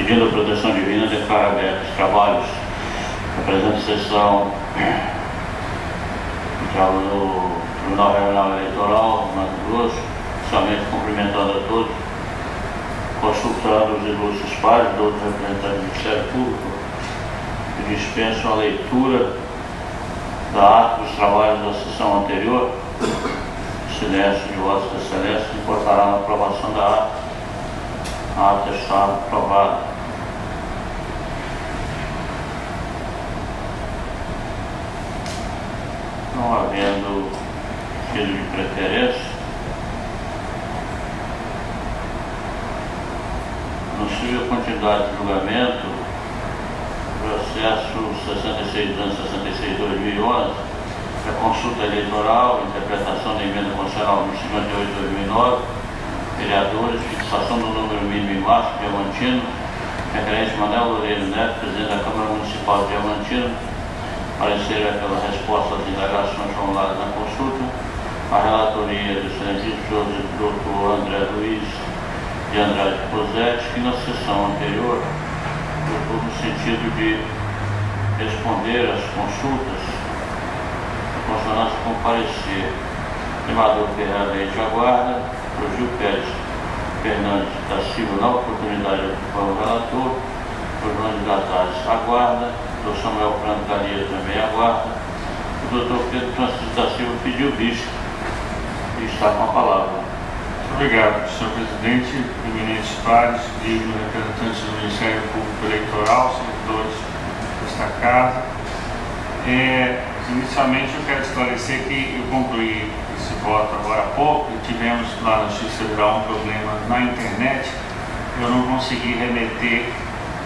pedindo a proteção divina, declara abertos os trabalhos da presente sessão do Tribunal Regional Eleitoral, Mato Grosso, somente cumprimentando a todos, consultando os ilustres pares de outros representantes do Ministério Público, que dispensam a leitura da ata dos trabalhos da sessão anterior. Silêncio de Vossa Excelência importará na aprovação da ata. A ata está aprovada. Não havendo pedido de preferência, anuncio a quantidade de julgamento, processo 66/2011, a consulta eleitoral, interpretação da emenda constitucional número 58/2009, vereadores, fixação do número mínimo e máximo, Diamantino, referente Manuel Loureiro Neto, presidente da Câmara Municipal de Diamantino, parecer pela resposta às indagações formuladas na consulta, a relatoria do excelentíssimo Dr. André Luiz de Andrade Posetti, que na sessão anterior colocou no sentido de responder às consultas, a consonância com parecer Primador Ferreira Leite aguarda, o Gil Pérez Fernandes da Silva, na oportunidade de ocupar o relator, o João de Gataz aguarda, o Dr. Samuel Franco Galia também aguarda, o Dr. Pedro Francisco da Silva pediu vista e está com a palavra. Obrigado, senhor presidente, eminentes pares, dignos representantes do Ministério Público Eleitoral, servidores desta casa. Inicialmente eu quero esclarecer que eu concluí esse voto agora há pouco e tivemos lá na Justiça Federal um problema na internet. Eu não consegui remeter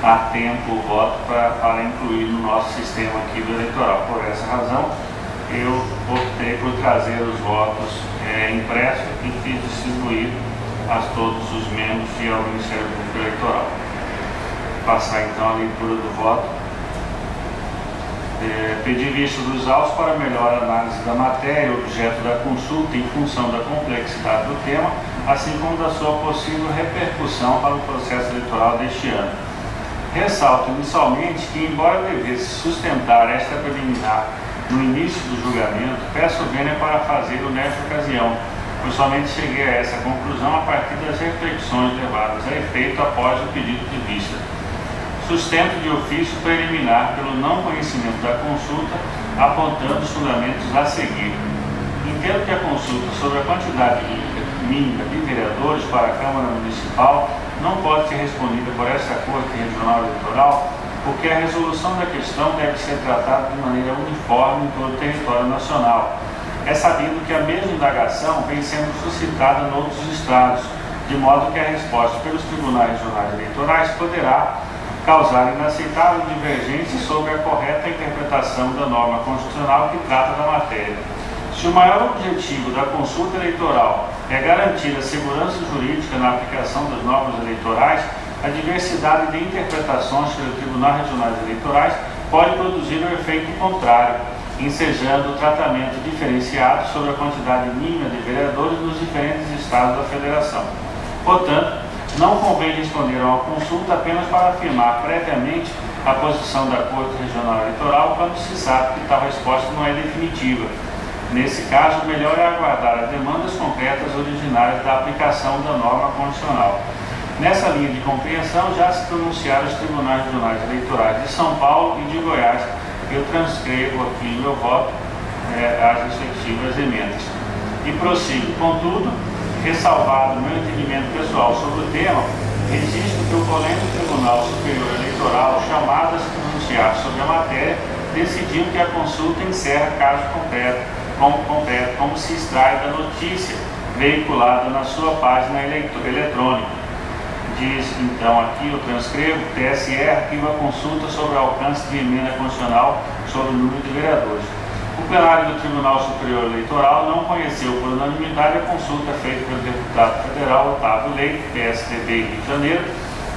a tempo o voto para incluir no nosso sistema aqui do eleitoral. Por essa razão, eu optei por trazer os votos impressos e fiz distribuir a todos os membros e ao Ministério Público Eleitoral. Passar então a leitura do voto. Pedir vista dos autos para melhor análise da matéria, objeto da consulta em função da complexidade do tema, assim como da sua possível repercussão para o processo eleitoral deste ano. Ressalto inicialmente que, embora devesse sustentar esta preliminar no início do julgamento, peço vênia para fazê-lo nesta ocasião, pois somente cheguei a essa conclusão a partir das reflexões levadas a efeito após o pedido de vista. Sustento de ofício preliminar pelo não conhecimento da consulta, apontando os fundamentos a seguir. Entendo que a consulta sobre a quantidade mínima de vereadores para a Câmara Municipal não pode ser respondida por esta Corte Regional Eleitoral, porque a resolução da questão deve ser tratada de maneira uniforme em todo o território nacional. É sabido que a mesma indagação vem sendo suscitada em outros estados, de modo que a resposta pelos tribunais regionais eleitorais poderá causar inaceitável divergência sobre a correta interpretação da norma constitucional que trata da matéria. Se o maior objetivo da consulta eleitoral é garantir a segurança jurídica na aplicação das normas eleitorais, a diversidade de interpretações pelos tribunais regionais eleitorais pode produzir o efeito contrário, ensejando o tratamento diferenciado sobre a quantidade mínima de vereadores nos diferentes estados da federação. Portanto, não convém responder a uma consulta apenas para afirmar previamente a posição da Corte Regional Eleitoral quando se sabe que tal resposta não é definitiva. Nesse caso, melhor é aguardar as demandas concretas originárias da aplicação da norma constitucional. Nessa linha de compreensão, já se pronunciaram os tribunais regionais eleitorais de São Paulo e de Goiás. Eu transcrevo aqui no meu voto as respectivas emendas. E prossigo. Contudo, ressalvado o meu entendimento pessoal sobre o tema, registro que o polêmico Tribunal Superior Eleitoral, chamado a se pronunciar sobre a matéria, decidiu que a consulta encerra caso concreto, como se extrai da notícia veiculada na sua página eletrônica. Diz então aqui, eu transcrevo, TSE arquiva a consulta sobre o alcance de emenda constitucional sobre o número de vereadores. O plenário do Tribunal Superior Eleitoral não conheceu por unanimidade a consulta feita pelo deputado federal Otávio Leite, PSDB Rio de Janeiro,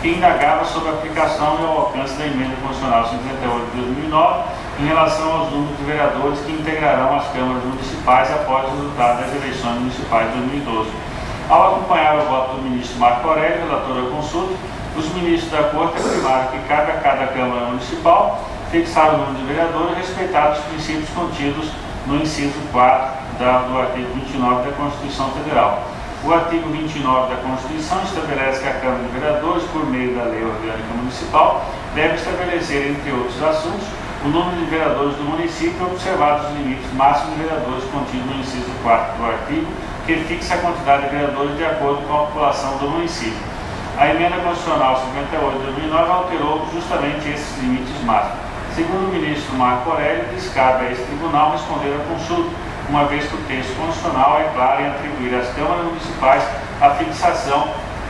que indagava sobre a aplicação e o alcance da emenda constitucional 58 de 2009 em relação aos números de vereadores que integrarão as câmaras municipais após o resultado das eleições municipais de 2012. Ao acompanhar o voto do ministro Marco Aurélio, relator da consulta, Os ministros da Corte afirmaram que cabe a cada Câmara Municipal fixar o número de vereadores respeitados os princípios contidos no inciso 4 do artigo 29 da Constituição Federal. O artigo 29 da Constituição estabelece que a Câmara de Vereadores, por meio da Lei Orgânica Municipal, deve estabelecer, entre outros assuntos, o número de vereadores do município, observados os limites máximos de vereadores contidos no inciso 4 do artigo, que fixa a quantidade de vereadores de acordo com a população do município. A Emenda Constitucional 58 de 2009 alterou justamente esses limites máximos. Segundo o ministro Marco Aurélio, descabe a esse tribunal responder à consulta, uma vez que o texto constitucional é claro em atribuir às câmaras municipais a fixação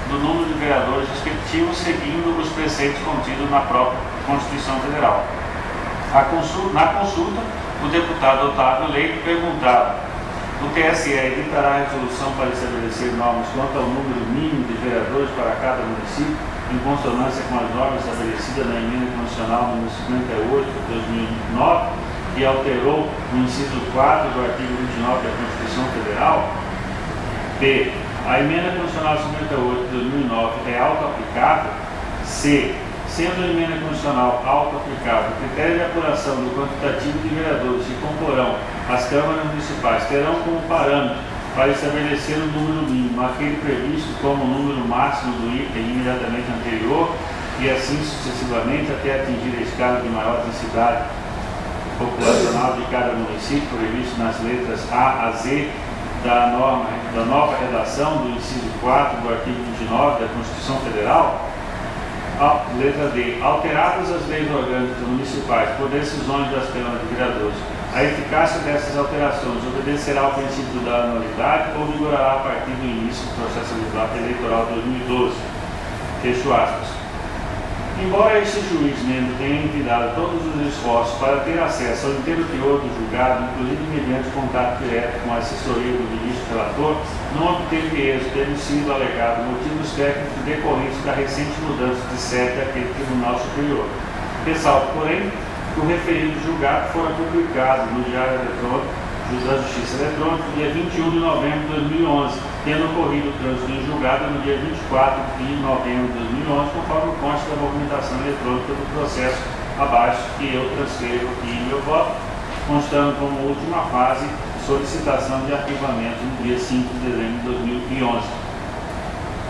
do número de vereadores respectivos, seguindo os preceitos contidos na própria Constituição Federal. Na consulta, o deputado Otávio Leite perguntava: o TSE editará a resolução para estabelecer normas quanto ao número mínimo de vereadores para cada município, em consonância com as normas estabelecidas na Emenda Constitucional nº 58 de 2009, que alterou o inciso 4 do artigo 29 da Constituição Federal? B. A Emenda Constitucional 58 de 2009 é auto-aplicável? C. Sendo a Emenda Constitucional auto-aplicável, o critério de apuração do quantitativo de vereadores que comporão as câmaras municipais terão como parâmetro para estabelecer o número mínimo aquele previsto como o número máximo do item imediatamente anterior e assim sucessivamente até atingir a escala de maior densidade populacional de cada município previsto nas letras A a Z da nova redação do inciso 4 do artigo 29 da Constituição Federal? Letra D. Alteradas as leis orgânicas municipais por decisões das câmaras de vereadores, a eficácia dessas alterações obedecerá ao princípio da anualidade ou vigorará a partir do início do processo eleitoral 2012. Fecho aspas. Embora este juiz membro tenha envidado todos os esforços para ter acesso ao inteiro teor do julgado, inclusive mediante contato direto com a assessoria do ministro relator, não obteve êxito, tendo sido alegado motivos técnicos decorrentes da recente mudança de sede daquele Tribunal Superior. Ressalto, porém, que o referido julgado fora publicado no Diário Eletrônico da Justiça Eletrônica no dia 21 de novembro de 2011, tendo ocorrido o trânsito em julgado no dia 24 de novembro de 2011, conforme consta da movimentação eletrônica do processo abaixo, que eu transcrevo aqui em meu voto, constando como última fase solicitação de arquivamento no dia 5 de dezembro de 2011.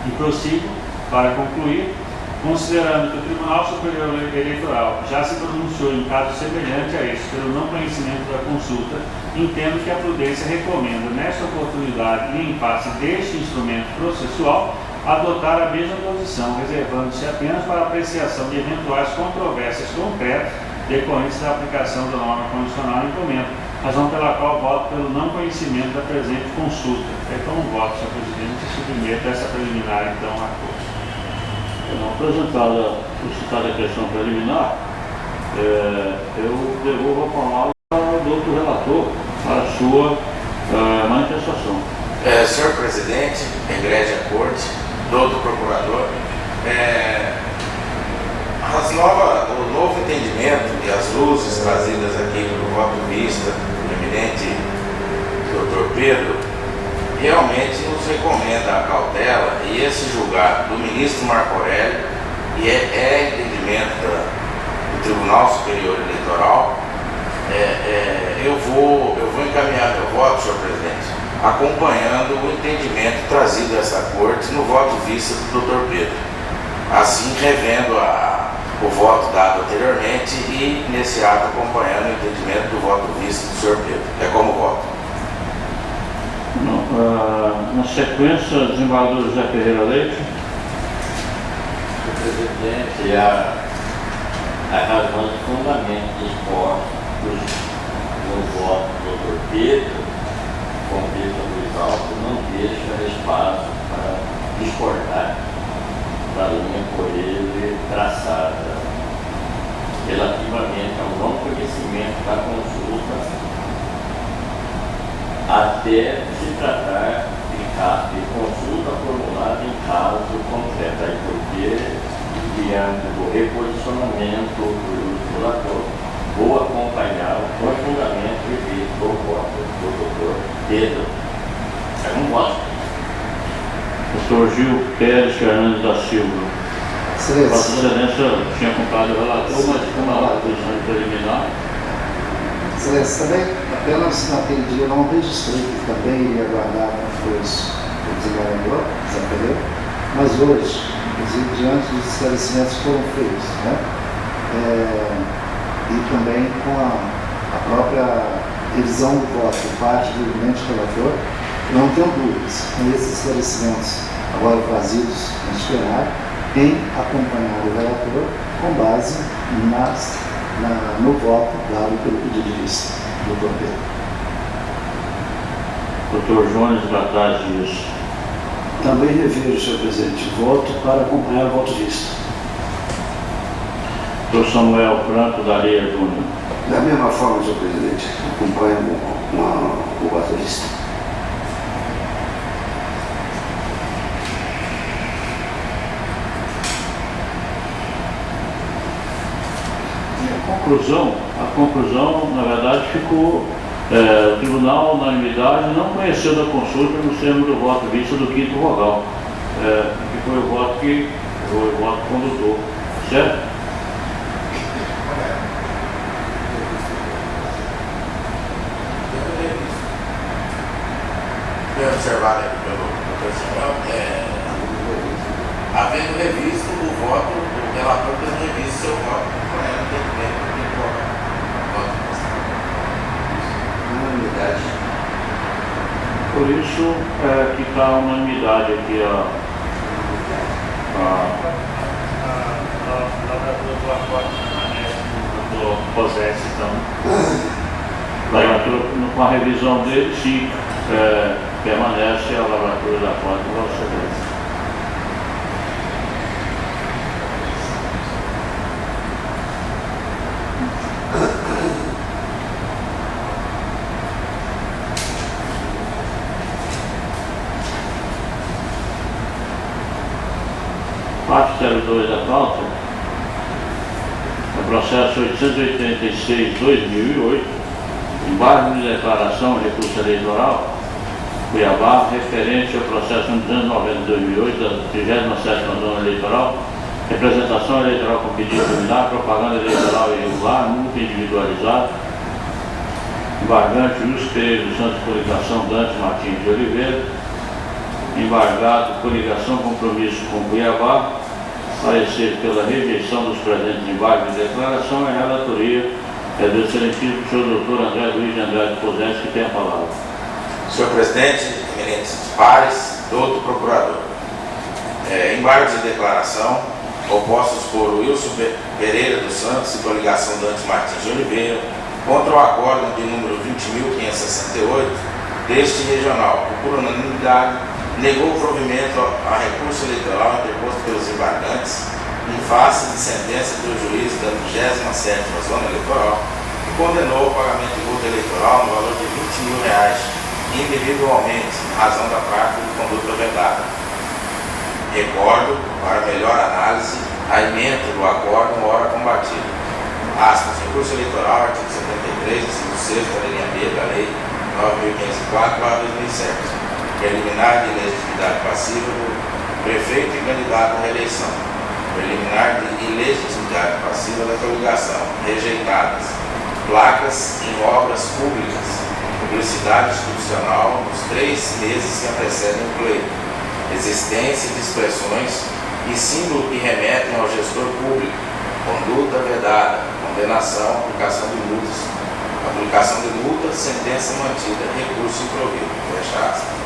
E prossigo para concluir, considerando que o Tribunal Superior Eleitoral já se pronunciou em caso semelhante a esse pelo não conhecimento da consulta, entendo que a prudência recomenda, nesta oportunidade e em face deste instrumento processual, adotar a mesma posição, reservando-se apenas para apreciação de eventuais controvérsias concretas decorrentes da aplicação da norma constitucional em comento, razão pela qual voto pelo não conhecimento da presente consulta. Então, voto, senhor presidente, e submeto essa preliminar, então, à Corte. Apresentada a citada questão preliminar, eu devolvo a palavra do outro relator para a sua manifestação. Senhor presidente, egrégia corte, doutor procurador, o novo entendimento e as luzes trazidas aqui pelo voto vista do eminente doutor Pedro, realmente nos recomenda a cautela, e esse julgado do ministro Marco Aurélio, e é entendimento do Tribunal Superior Eleitoral, eu vou encaminhar meu voto, senhor presidente, acompanhando o entendimento trazido dessa corte no voto vista do doutor Pedro, assim revendo o voto dado anteriormente e nesse ato acompanhando o entendimento do voto vista do senhor Pedro. É como voto. Na sequência, desembargador José Ferreira Leite. Senhor presidente, as razões de fundamento expostos no voto do doutor Pedro, com Pedro Luiz Alves, não deixa espaço para discordar da linha por ele traçada relativamente ao não conhecimento da consulta, até se tratar de consulta formulada em caso concreto, aí porque, diante do reposicionamento do relator, vou acompanhar o fundamento e do voto do doutor Pedro. É um voto. Doutor Gil Pérez Fernandes da Silva. Vossa Excelência tinha comprado o relator, mas como a posição de preliminar. Excelência, também apenas naquele dia eu não registrei, que também iria aguardar como foi o desembargador, Zé Pereira, mas hoje, inclusive diante dos esclarecimentos que foram feitos, né? E também com a própria revisão do voto por parte do eminente relator, não tenho dúvidas, com esses esclarecimentos agora trazidos neste plenário, em acompanhar o relator com base no voto dado pelo pedido de vista do Dr. Pedro. Dr. Jones Gataz Dias. Também revejo, senhor presidente, voto para acompanhar o voto de vista. Dr. Samuel Franco da Areia Júnior. Da mesma forma, senhor presidente, acompanho o voto de vista. A conclusão, na verdade, ficou, o Tribunal, na unanimidade, não conheceu da consulta no termo do voto vista do quinto vogal, que foi o voto condutor, certo? Bem observado aqui pelo Samuel, havendo revisto o voto, o relator tendo revisto seu voto, Unanimidade. Por isso que está a unanimidade aqui do acordo permanece do POSES, então. Com a revisão dele, sim, permanece a lavratura da fonte do Vossa Excelência. Parte 02 da pauta, o processo 886/2008, embargo de declaração de recurso eleitoral, Cuiabá, referente ao processo 290/2008 da 37ª Zona Eleitoral, representação eleitoral com pedido preliminar, propaganda eleitoral irregular, multa individualizada, embargante Wilson Pereira dos Santos, coligação Dante Martins de Oliveira, embargado coligação compromisso com Cuiabá, parecer pela rejeição dos presentes embargos de declaração e relatoria do excelentíssimo senhor Dr. André Luiz de Andrade Posés, que tem a palavra. Senhor presidente, eminentes pares, doutor procurador, embargos de declaração opostos por Wilson Pereira dos Santos e coligação Dante Martins de Oliveira contra o acórdão de número 20.568 deste regional, que por unanimidade negou o provimento a recurso eleitoral interposto pelos embargantes em face de sentença do juiz da 27ª Zona Eleitoral, que condenou o pagamento de multa eleitoral no valor de R$20.000 individualmente, em razão da prática de conduta vedada. Recordo, para melhor análise, a emenda do acórdão ora combatido. Aspas, recurso eleitoral, artigo 73, inciso 6 da linha B da Lei 9.504/2007. Preliminar de legitimidade passiva do prefeito e candidato à reeleição. Preliminar de ilegitimidade passiva da coligação. Rejeitadas. Placas em obras públicas. Publicidade institucional nos 3 meses que antecedem o pleito. Existência de expressões e símbolo que remetem ao gestor público. Conduta vedada. Condenação, aplicação de multas. Aplicação de multa, sentença mantida, recurso improvido. Fecha aspas.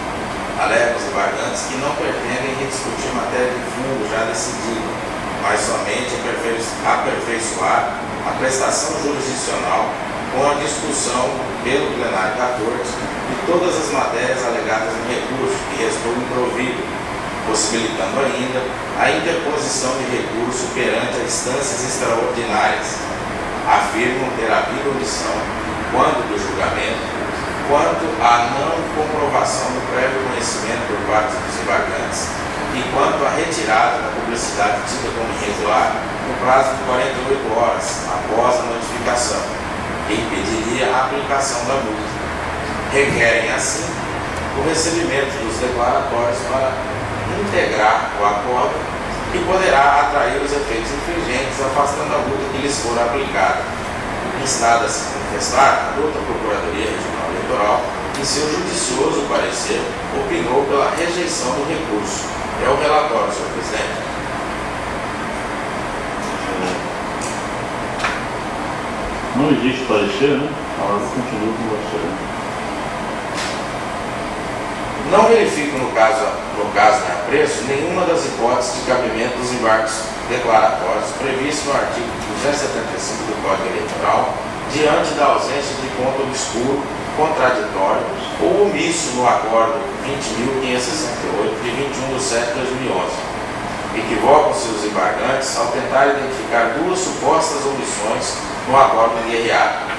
Alegam os embargantes que não pretendem rediscutir matéria de fundo já decidida, mas somente aperfeiçoar a prestação jurisdicional com a discussão pelo plenário da Corte de todas as matérias alegadas no recurso que restou improvido, possibilitando ainda a interposição de recurso perante as instâncias extraordinárias. Afirmam ter havido omissão, quando do julgamento, quanto à não comprovação do prévio conhecimento por parte dos embargantes e quanto à retirada da publicidade tida como irregular no prazo de 48 horas após a notificação, que impediria a aplicação da multa. Requerem, assim, o recebimento dos declaratórios para integrar o acordo que poderá atrair os efeitos infringentes, afastando a multa que lhes for aplicada. Instada a se manifestar, a conduta Procuradoria Regional Eleitoral, em seu judicioso parecer, opinou pela rejeição do recurso. É o relatório, senhor presidente. Não existe parecer, né? Agora eu continuo com você. Não verifico no caso em apreço nenhuma das hipóteses de cabimento dos embargos declaratórios previstos no artigo 275 do Código Eleitoral, diante da ausência de ponto obscuro, contraditório ou omisso no Acordo 20.568 de 21 de setembro de 2011. Equivocam-se os embargantes ao tentar identificar duas supostas omissões no acordo guerreado.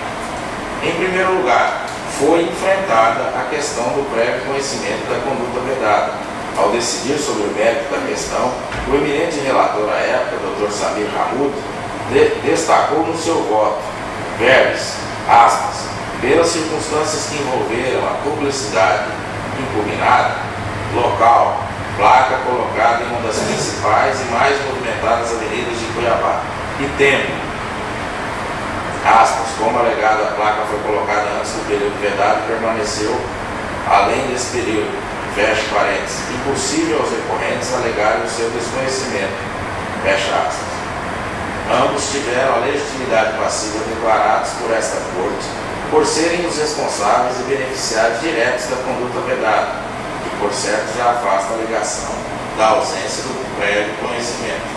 Em primeiro lugar, foi enfrentada a questão do prévio conhecimento da conduta vedada. Ao decidir sobre o mérito da questão, o eminente relator à época, Dr. Samir Hamud, destacou no seu voto, verbis, aspas, pelas circunstâncias que envolveram a publicidade impugnada, local, placa colocada em uma das principais e mais movimentadas avenidas de Cuiabá, e tempo, aspas, como alegado, a placa foi colocada antes do período vedado e permaneceu além desse período, fecha parênteses, impossível aos recorrentes alegarem o seu desconhecimento, fecha aspas. Ambos tiveram a legitimidade passiva declarados por esta Corte por serem os responsáveis e beneficiários diretos da conduta vedada, que por certo já afasta a alegação da ausência do prévio conhecimento.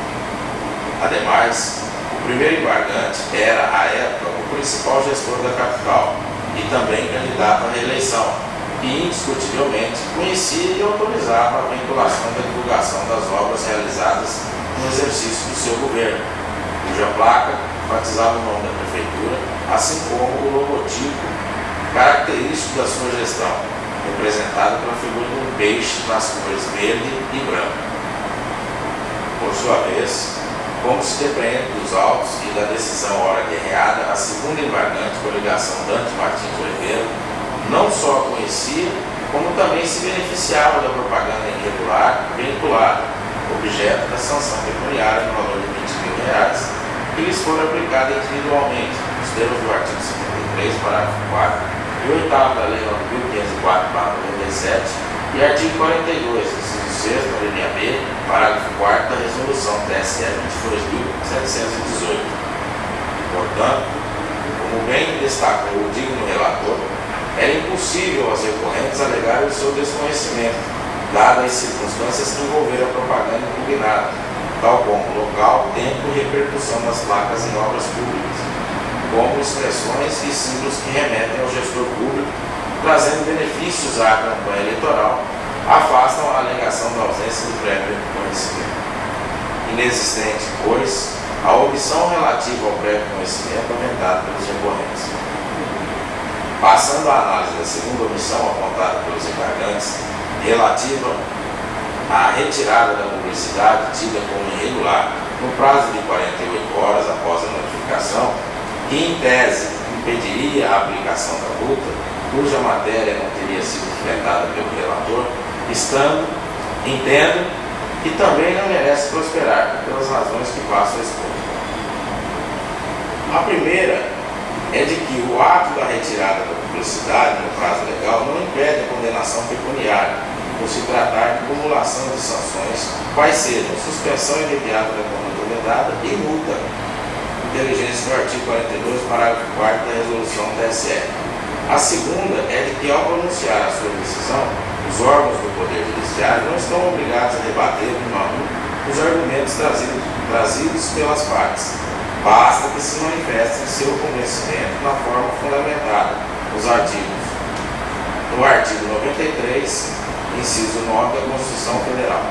Ademais, o primeiro embargante era, à época, o principal gestor da capital e também candidato à reeleição, e indiscutivelmente conhecia e autorizava a vinculação da divulgação das obras realizadas no exercício do seu governo, cuja placa batizava o nome da prefeitura, assim como o logotipo característico da sua gestão, representado pela figura de um peixe nas cores verde e branco. Por sua vez, como se depreende dos autos e da decisão hora guerreada, a segunda embargante, coligação Dante Martins Oliveira, não só conhecia, como também se beneficiava da propaganda irregular vinculada, objeto da sanção pecuniária no valor de R$20.000, que lhes for aplicada individualmente, nos termos do artigo 53, parágrafo 4, e 8º da Lei 9.504/97, e artigo 42, inciso 6º, linha B, parágrafo 4º da Resolução TSE 22.718. Portanto, como bem destacou o digno relator, era impossível aos recorrentes alegarem o seu desconhecimento, dadas as circunstâncias que envolveram a propaganda impugnada, tal como local, tempo e repercussão das placas em obras públicas, como expressões e símbolos que remetem ao gestor público, trazendo benefícios à campanha eleitoral, afastam a alegação da ausência do prévio conhecimento. Inexistente, pois, a omissão relativa ao prévio conhecimento aumentada pelos recorrentes. Passando à análise da segunda omissão apontada pelos embargantes, relativa à retirada da publicidade tida como irregular no prazo de 48 horas após a notificação, que em tese impediria a aplicação da multa, cuja matéria não teria sido enfrentada pelo relator, entendo que também não merece prosperar, pelas razões que passo a expor. A primeira é de que o ato da retirada da publicidade no prazo legal não impede a condenação pecuniária, por se tratar de acumulação de sanções, quais sejam suspensão imediata da conduta vedada e multa, inteligência do artigo 42, parágrafo 4º da Resolução TSE. A segunda é de que, ao pronunciar a sua decisão, os órgãos do Poder Judiciário não estão obrigados a rebater um a um os argumentos trazidos pelas partes. Basta que se manifestem seu convencimento na forma fundamentada nos artigos. No artigo 93, inciso 9 da Constituição Federal.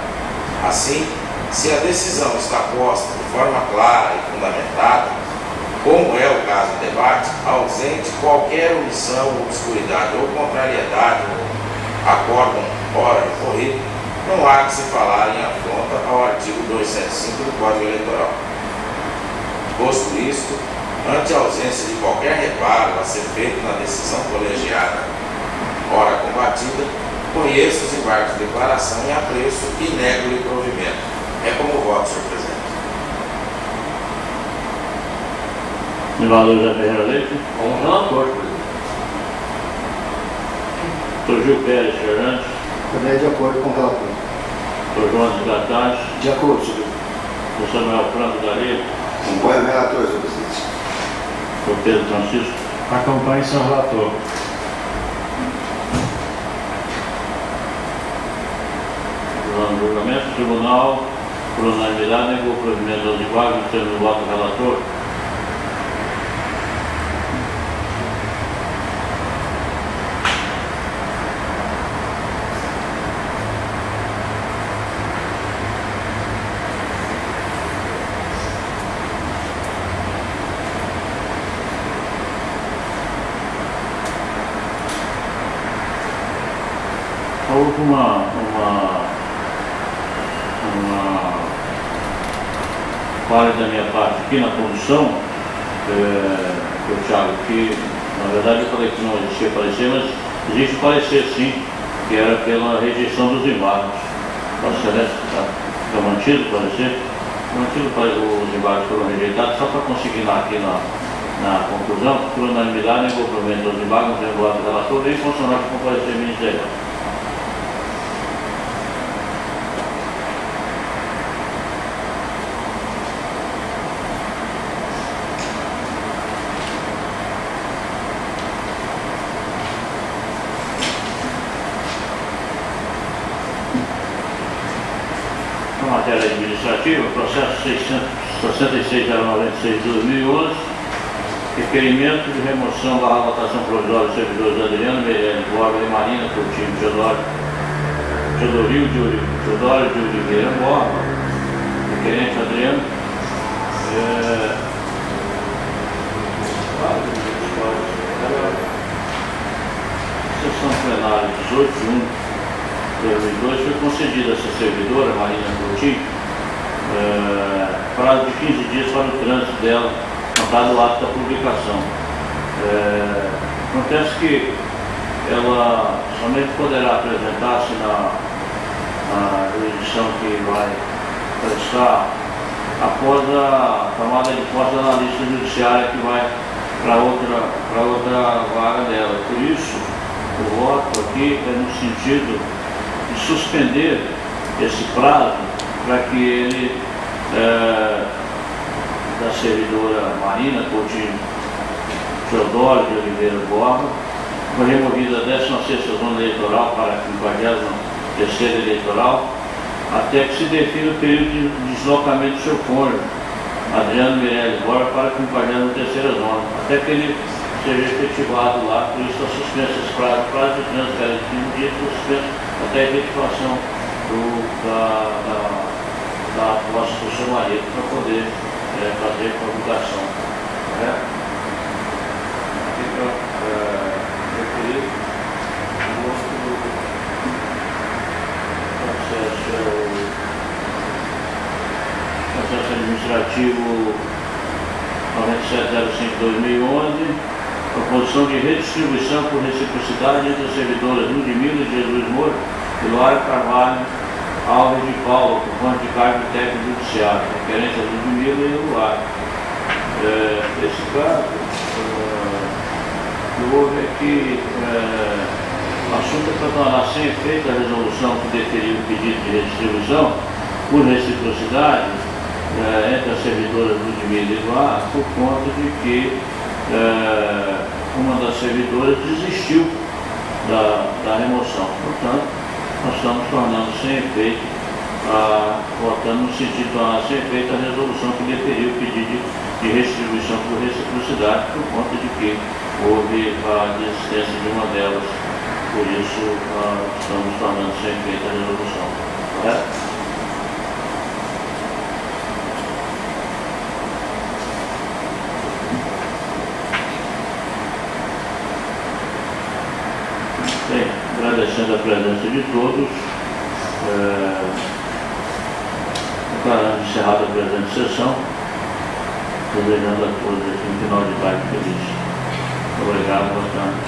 Assim, se a decisão está posta de forma clara e fundamentada, como é o caso do debate, ausente qualquer omissão, obscuridade ou contrariedade ao acórdão ora recorrido, não há que se falar em afronta ao artigo 275 do Código Eleitoral. Posto isto, ante a ausência de qualquer reparo a ser feito na decisão colegiada ora combatida, conheço os embargos de declaração em apreço e nego-lhe provimento. É como voto, senhor presidente. Senador José Ferreira Leite. Como relator, presidente. Dr. Gil Pérez Fernandes. Também de acordo com o relator. Dr. João Desgatais. De acordo, senhor. Dr. Samuel Franco Daria. Acompanho o relator, senhor presidente. Dr. Pedro Francisco. Acompanhe, senhor relator. No julgamento, o tribunal, por unanimidade, negou o provimento aos embargos, tendo o voto do relator. Houve uma falha da minha parte aqui na condução, Thiago, que na verdade eu falei que não existia parecer, mas existe parecer sim, que era pela rejeição dos embargos. Vossa Excelência, está mantido o parecer? Mantido os embargos foram rejeitados, só para conseguir aqui na conclusão, por unanimidade, negou o provimento dos embargos, não voto do relator, nem funcionário com parecer ministerial. Matéria administrativa, processo 666-096-2011, requerimento de remoção da votação provisória dos servidores Adriano Meirelles, Borba e Marina Coutinho, Teodorio de Oliveira Borba, requerente Adriano, sessão plenária 18/1/2002 foi concedida a essa servidora, Marina Coutinho, prazo de 15 dias para o trânsito dela, contado o ato da publicação. Acontece que ela somente poderá apresentar-se na jurisdição que vai prestar após a tomada de posse da analista judiciária que vai para outra vaga dela. Por isso, o voto aqui é no sentido de suspender esse prazo para que ele, da servidora Marina Coutinho Teodoro de Oliveira Borba, foi removida da 16ª zona eleitoral para a 53ª eleitoral, até que se defina o período de deslocamento do seu cônjuge, Adriano Meirelles Borba, para a 53ª zona, até que ele seja efetivado lá. Por isso está suspenso esse prazo de trânsito, era de 15 dias, suspenso até a efetivação da posse do seu marido para poder fazer a publicação. Correto? Fica referido o outro processo administrativo 9705/2011, proposição de redistribuição por reciprocidade entre as servidoras Ludmila Jesus Moura e Luara Carvalho Alves de Paulo, por conta de cargo técnico judiciário, referente a Ludmila e Luara. Esse caso, o que houve é que o assunto é para tornar sem efeito a resolução que deferiu o pedido de redistribuição por reciprocidade entre as servidoras Ludmila e Luara, por conta de que uma das servidoras desistiu da remoção. Portanto, nós estamos tornando sem efeito, votando no sentido de tornar sem efeito a resolução que deferiu o pedido de restribuição por reciprocidade, por conta de que houve a desistência de uma delas. Por isso, estamos tornando sem efeito a resolução. Correto? Bem, agradecendo a presença de todos, declarando encerrada a presente sessão, desejando a todos aqui um final de tarde feliz. Obrigado, boa tarde.